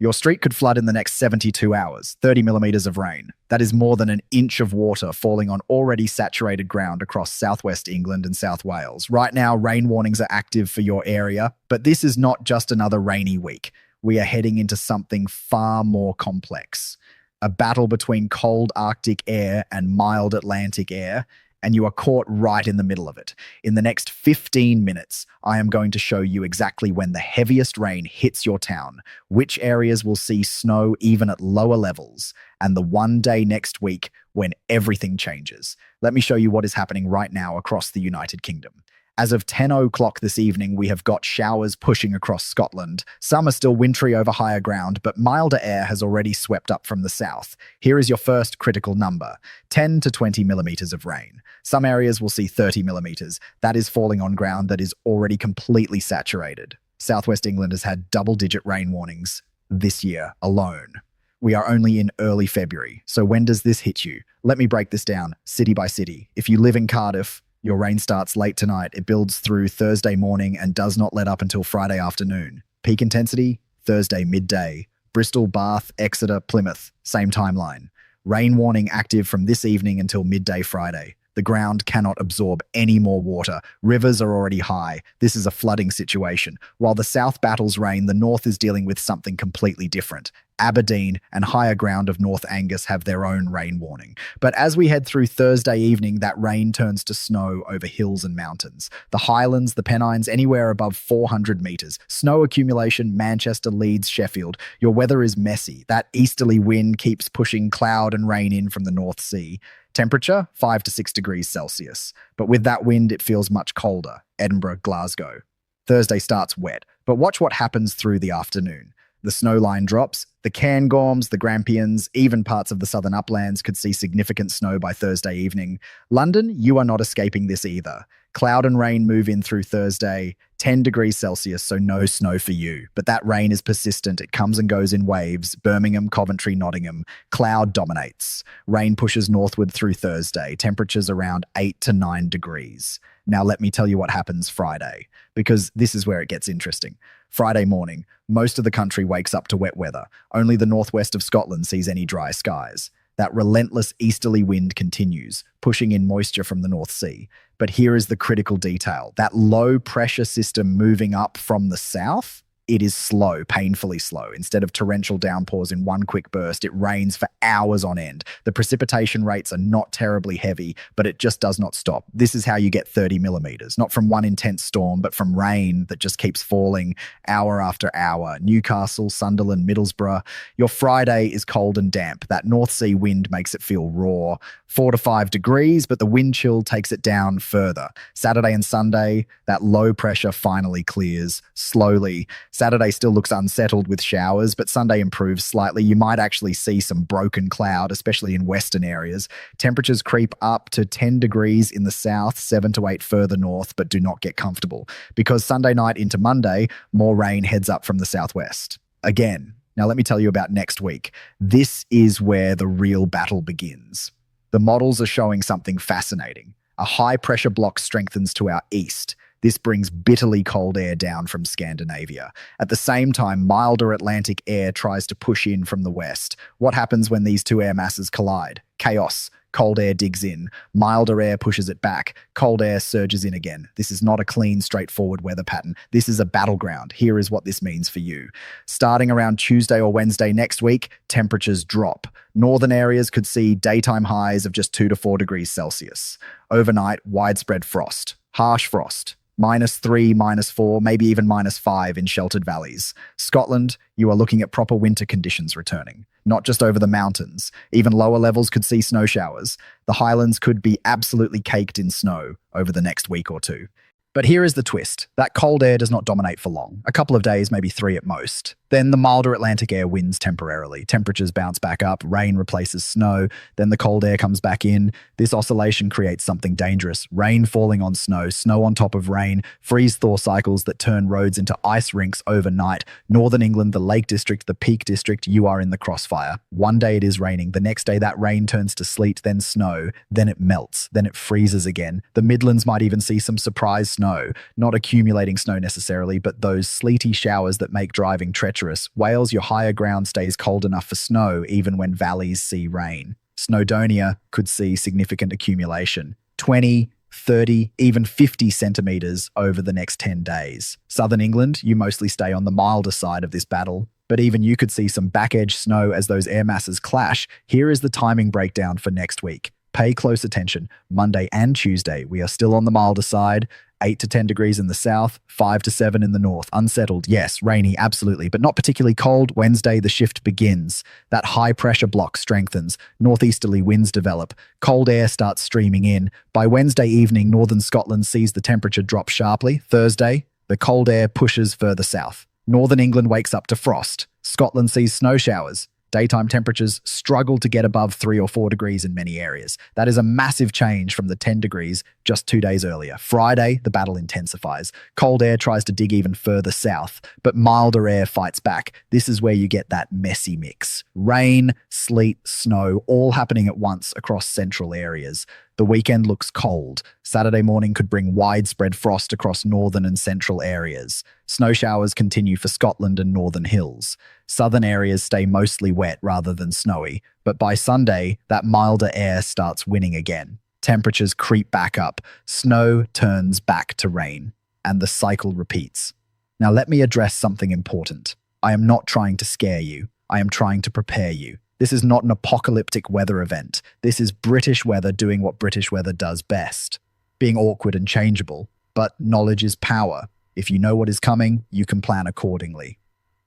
Your street could flood in the next 72 hours, 30 millimetres of rain. That is more than an inch of water falling on already saturated ground across southwest England and South Wales. Right now, rain warnings are active for your area, but this is not just another rainy week. We are heading into something far more complex. A battle between cold Arctic air and mild Atlantic air, and you are caught right in the middle of it. In the next 15 minutes, I am going to show you exactly when the heaviest rain hits your town, which areas will see snow even at lower levels, and the one day next week when everything changes. Let me show you what is happening right now across the United Kingdom. As of 10 o'clock this evening, we have got showers pushing across Scotland. Some are still wintry over higher ground, but milder air has already swept up from the south. Here is your first critical number, 10 to 20 millimetres of rain. Some areas will see 30 millimetres. That is falling on ground that is already completely saturated. Southwest England has had double-digit rain warnings this year alone. We are only in early February, so when does this hit you? Let me break this down, city by city. If you live in Cardiff, your rain starts late tonight. It builds through Thursday morning and does not let up until Friday afternoon. Peak intensity, Thursday midday. Bristol, Bath, Exeter, Plymouth, same timeline. Rain warning active from this evening until midday Friday. The ground cannot absorb any more water. Rivers are already high. This is a flooding situation. While the south battles rain, the north is dealing with something completely different. Aberdeen and higher ground of North Angus have their own rain warning. But as we head through Thursday evening, that rain turns to snow over hills and mountains. The Highlands, the Pennines, anywhere above 400 metres. Snow accumulation, Manchester, Leeds, Sheffield. Your weather is messy. That easterly wind keeps pushing cloud and rain in from the North Sea. Temperature, 5 to 6 degrees Celsius. But with that wind, it feels much colder. Edinburgh, Glasgow. Thursday starts wet, but watch what happens through the afternoon. The snow line drops. The Cairngorms, the Grampians, even parts of the southern uplands could see significant snow by Thursday evening. London, you are not escaping this either. Cloud and rain move in through Thursday, 10 degrees Celsius, so no snow for you. But that rain is persistent. It comes and goes in waves. Birmingham, Coventry, Nottingham. Cloud dominates. Rain pushes northward through Thursday. Temperatures around 8 to 9 degrees. Now let me tell you what happens Friday, because this is where it gets interesting. Friday morning, most of the country wakes up to wet weather. Only the northwest of Scotland sees any dry skies. That relentless easterly wind continues, pushing in moisture from the North Sea. But here is the critical detail. That low pressure system moving up from the south, it is slow, painfully slow. Instead of torrential downpours in one quick burst, it rains for hours on end. The precipitation rates are not terribly heavy, but it just does not stop. This is how you get 30 millimetres, not from one intense storm, but from rain that just keeps falling hour after hour. Newcastle, Sunderland, Middlesbrough. Your Friday is cold and damp. That North Sea wind makes it feel raw. 4 to 5 degrees, but the wind chill takes it down further. Saturday and Sunday, that low pressure finally clears slowly. Saturday still looks unsettled with showers, but Sunday improves slightly. You might actually see some broken cloud, especially in western areas. Temperatures creep up to 10 degrees in the south, 7 to 8 further north, but do not get comfortable. Because Sunday night into Monday, more rain heads up from the southwest. Again, now let me tell you about next week. This is where the real battle begins. The models are showing something fascinating. A high-pressure block strengthens to our east. This brings bitterly cold air down from Scandinavia. At the same time, milder Atlantic air tries to push in from the west. What happens when these two air masses collide? Chaos. Cold air digs in. Milder air pushes it back. Cold air surges in again. This is not a clean, straightforward weather pattern. This is a battleground. Here is what this means for you. Starting around Tuesday or Wednesday next week, temperatures drop. Northern areas could see daytime highs of just 2 to 4 degrees Celsius. Overnight, widespread frost. Harsh frost. -3, -4, maybe even -5 in sheltered valleys. Scotland, you are looking at proper winter conditions returning, not just over the mountains. Even lower levels could see snow showers. The Highlands could be absolutely caked in snow over the next week or two. But here is the twist. That cold air does not dominate for long. A couple of days, maybe 3 at most. Then the milder Atlantic air wins temporarily. Temperatures bounce back up, rain replaces snow, then the cold air comes back in. This oscillation creates something dangerous. Rain falling on snow, snow on top of rain, freeze-thaw cycles that turn roads into ice rinks overnight. Northern England, the Lake District, the Peak District, you are in the crossfire. One day it is raining, the next day that rain turns to sleet, then snow, then it melts, then it freezes again. The Midlands might even see some surprise snow. snow. Not accumulating snow necessarily, but those sleety showers that make driving treacherous. Wales, your higher ground stays cold enough for snow even when valleys see rain. Snowdonia could see significant accumulation. 20, 30, even 50 centimetres over the next 10 days. Southern England, you mostly stay on the milder side of this battle, but even you could see some back-edge snow as those air masses clash. Here is the timing breakdown for next week. Pay close attention. Monday and Tuesday, we are still on the milder side. 8 to 10 degrees in the south, 5 to 7 in the north. Unsettled, yes. Rainy, absolutely, but not particularly cold. Wednesday, the shift begins. That high pressure block strengthens. Northeasterly winds develop. Cold air starts streaming in. By Wednesday evening, northern Scotland sees the temperature drop sharply. Thursday, the cold air pushes further south. Northern England wakes up to frost. Scotland sees snow showers. Daytime temperatures struggle to get above 3 or 4 degrees in many areas. That is a massive change from the 10 degrees just 2 days earlier. Friday, the battle intensifies. Cold air tries to dig even further south, but milder air fights back. This is where you get that messy mix. Rain, sleet, snow, all happening at once across central areas. The weekend looks cold. Saturday morning could bring widespread frost across northern and central areas. Snow showers continue for Scotland and northern hills. Southern areas stay mostly wet rather than snowy, but by Sunday, that milder air starts winning again. Temperatures creep back up, snow turns back to rain, and the cycle repeats. Now let me address something important. I am not trying to scare you. I am trying to prepare you. This is not an apocalyptic weather event. This is British weather doing what British weather does best, being awkward and changeable. But knowledge is power. If you know what is coming, you can plan accordingly.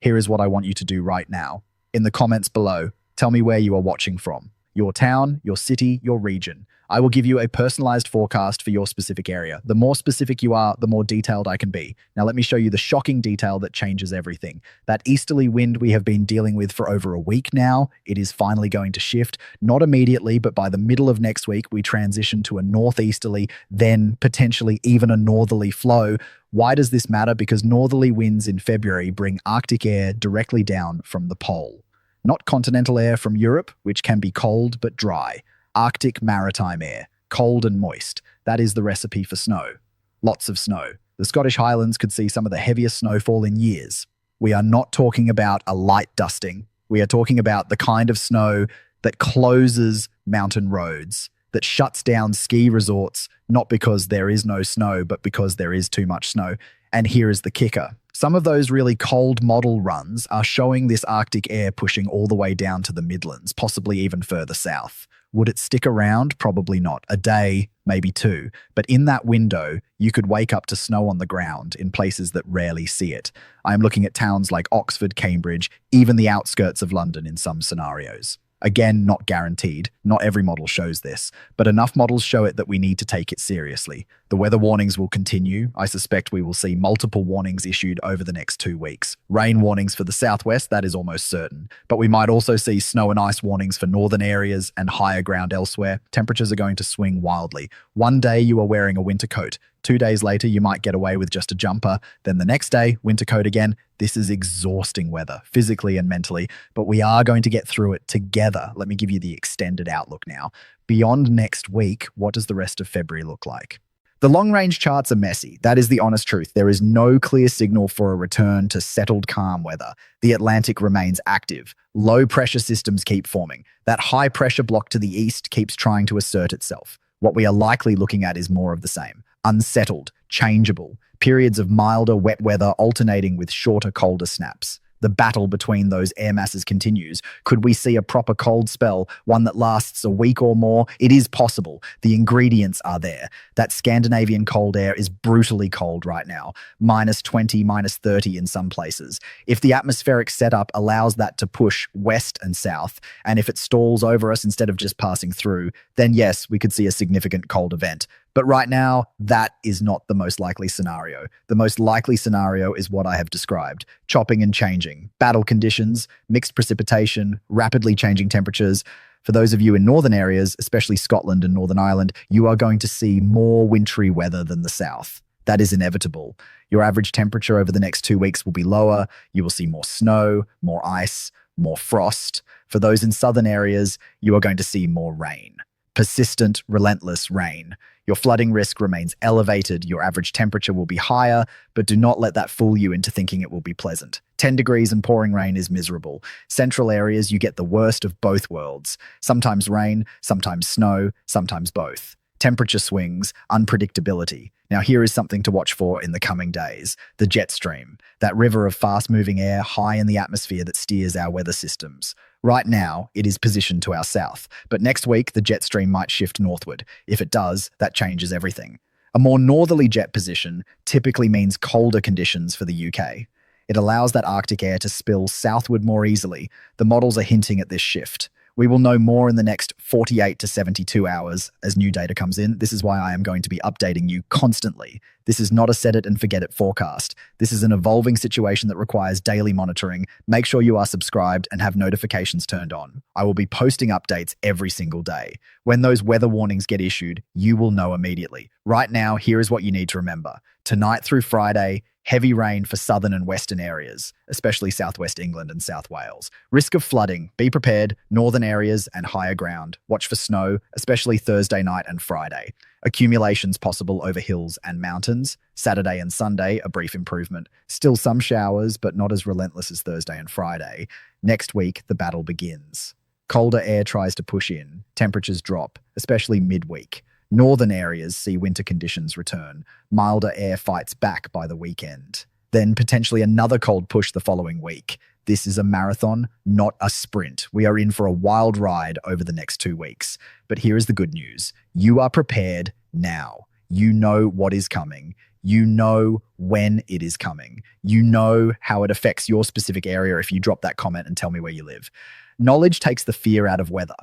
Here is what I want you to do right now. In the comments below, tell me where you are watching from. Your town, your city, your region. I will give you a personalized forecast for your specific area. The more specific you are, the more detailed I can be. Now let me show you the shocking detail that changes everything. That easterly wind we have been dealing with for over a week now, it is finally going to shift. Not immediately, but by the middle of next week, we transition to a northeasterly, then potentially even a northerly flow. Why does this matter? Because northerly winds in February bring Arctic air directly down from the pole. Not continental air from Europe, which can be cold but dry. Arctic maritime air, cold and moist. That is the recipe for snow. Lots of snow. The Scottish Highlands could see some of the heaviest snowfall in years. We are not talking about a light dusting. We are talking about the kind of snow that closes mountain roads, that shuts down ski resorts, not because there is no snow, but because there is too much snow. And here is the kicker. Some of those really cold model runs are showing this Arctic air pushing all the way down to the Midlands, possibly even further south. Would it stick around? Probably not. A day, maybe 2. But in that window, you could wake up to snow on the ground in places that rarely see it. I am looking at towns like Oxford, Cambridge, even the outskirts of London in some scenarios. Again, not guaranteed. Not every model shows this, but enough models show it that we need to take it seriously. The weather warnings will continue. I suspect we will see multiple warnings issued over the next 2 weeks. Rain warnings for the southwest, that is almost certain. But we might also see snow and ice warnings for northern areas and higher ground elsewhere. Temperatures are going to swing wildly. One day you are wearing a winter coat. 2 days later, you might get away with just a jumper. Then the next day, winter coat again. This is exhausting weather, physically and mentally, but we are going to get through it together. Let me give you the extended outlook now. Beyond next week, what does the rest of February look like? The long-range charts are messy. That is the honest truth. There is no clear signal for a return to settled calm weather. The Atlantic remains active. Low-pressure systems keep forming. That high-pressure block to the east keeps trying to assert itself. What we are likely looking at is more of the same. Unsettled, changeable, periods of milder, wet weather alternating with shorter, colder snaps. The battle between those air masses continues. Could we see a proper cold spell, one that lasts a week or more? It is possible. The ingredients are there. That Scandinavian cold air is brutally cold right now, -20, -30 in some places. If the atmospheric setup allows that to push west and south, and if it stalls over us instead of just passing through, then yes, we could see a significant cold event. But right now, that is not the most likely scenario. The most likely scenario is what I have described. Chopping and changing, battle conditions, mixed precipitation, rapidly changing temperatures. For those of you in northern areas, especially Scotland and Northern Ireland, you are going to see more wintry weather than the south. That is inevitable. Your average temperature over the next 2 weeks will be lower. You will see more snow, more ice, more frost. For those in southern areas, you are going to see more rain. Persistent, relentless rain. Your flooding risk remains elevated, your average temperature will be higher, but do not let that fool you into thinking it will be pleasant. 10 degrees and pouring rain is miserable. Central areas, you get the worst of both worlds. Sometimes rain, sometimes snow, sometimes both. Temperature swings, unpredictability. Now here is something to watch for in the coming days. The jet stream, that river of fast-moving air high in the atmosphere that steers our weather systems. Right now, it is positioned to our south, but next week the jet stream might shift northward. If it does, that changes everything. A more northerly jet position typically means colder conditions for the UK. It allows that Arctic air to spill southward more easily. The models are hinting at this shift. We will know more in the next 48 to 72 hours as new data comes in. This is why I am going to be updating you constantly. This is not a set it and forget it forecast. This is an evolving situation that requires daily monitoring. Make sure you are subscribed and have notifications turned on. I will be posting updates every single day. When those weather warnings get issued, you will know immediately. Right now, here is what you need to remember. Tonight through Friday, heavy rain for southern and western areas, especially southwest England and South Wales. Risk of flooding. Be prepared. Northern areas and higher ground. Watch for snow, especially Thursday night and Friday. Accumulations possible over hills and mountains. Saturday and Sunday, a brief improvement. Still some showers, but not as relentless as Thursday and Friday. Next week, the battle begins. Colder air tries to push in. Temperatures drop, especially midweek. Northern areas see winter conditions return. Milder air fights back by the weekend. Then potentially another cold push the following week. This is a marathon, not a sprint. We are in for a wild ride over the next 2 weeks. But here is the good news. You are prepared now. You know what is coming. You know when it is coming. You know how it affects your specific area if you drop that comment and tell me where you live. Knowledge takes the fear out of weather.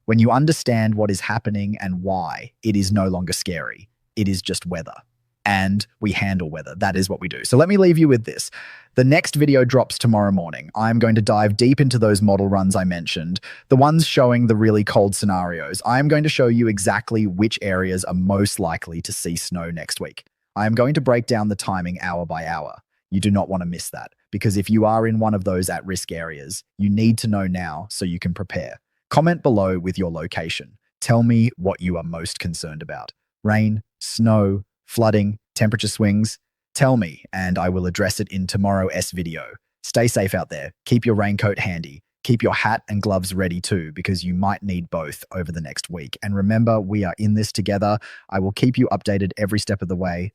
When you understand what is happening and why, it is no longer scary. It is just weather. And we handle weather. That is what we do. So let me leave you with this. The next video drops tomorrow morning. I'm going to dive deep into those model runs I mentioned, the ones showing the really cold scenarios. I am going to show you exactly which areas are most likely to see snow next week. I am going to break down the timing hour by hour. You do not want to miss that, because if you are in one of those at-risk areas, you need to know now so you can prepare. Comment below with your location. Tell me what you are most concerned about. Rain, snow, flooding, temperature swings. Tell me, and I will address it in tomorrow's video. Stay safe out there. Keep your raincoat handy. Keep your hat and gloves ready too, because you might need both over the next week. And remember, we are in this together. I will keep you updated every step of the way.